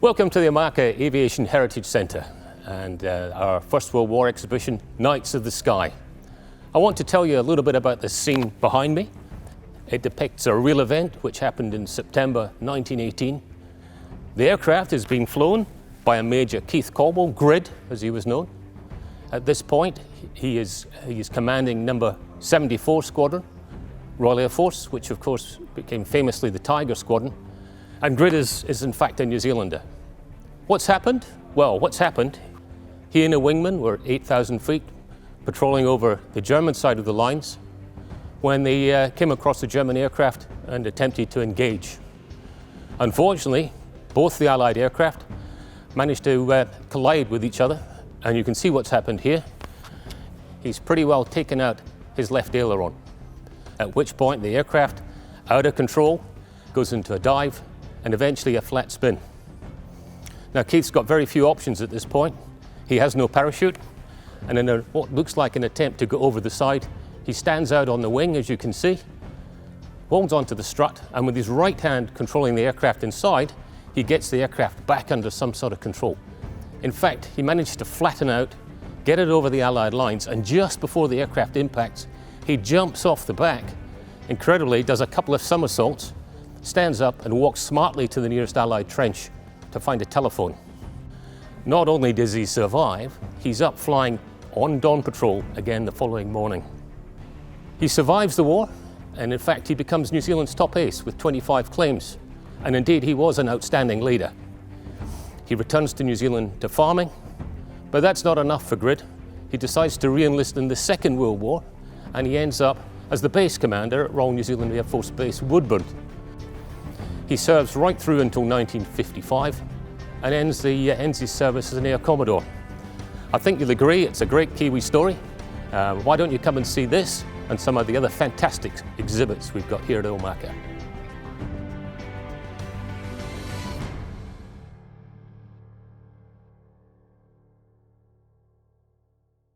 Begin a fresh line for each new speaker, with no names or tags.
Welcome to the Omaka Aviation Heritage Centre and our First World War exhibition, Knights of the Sky. I want to tell you a little bit about the scene behind me. It depicts a real event which happened in September 1918. The aircraft is being flown by a Major Keith Caldwell, Grid as he was known. At this point he is commanding number 74 Squadron, Royal Air Force, which of course became famously the Tiger Squadron. And Grid is in fact a New Zealander. What's happened? Well, what's happened? He and a wingman were 8,000 feet patrolling over the German side of the lines when they came across a German aircraft and attempted to engage. Unfortunately, both the Allied aircraft managed to collide with each other, and you can see what's happened here. He's pretty well taken out his left aileron, at which point the aircraft, out of control, goes into a dive and eventually a flat spin. Now Keith's got very few options at this point. He has no parachute, and in what looks like an attempt to go over the side, he stands out on the wing, as you can see, holds onto the strut, and with his right hand controlling the aircraft inside, he gets the aircraft back under some sort of control. In fact, he managed to flatten out, get it over the Allied lines, and just before the aircraft impacts, he jumps off the back, incredibly does a couple of somersaults, stands up and walks smartly to the nearest Allied trench to find a telephone. Not only does he survive, he's up flying on dawn patrol again the following morning. He survives the war, and in fact he becomes New Zealand's top ace with 25 claims, and indeed he was an outstanding leader. He returns to New Zealand to farming, but that's not enough for Grid. He decides to re-enlist in the Second World War, and he ends up as the base commander at Royal New Zealand Air Force Base Woodburn. He serves right through until 1955 and ends his service as an Air Commodore. I think you'll agree it's a great Kiwi story. Why don't you come and see this and some of the other fantastic exhibits we've got here at Omaka.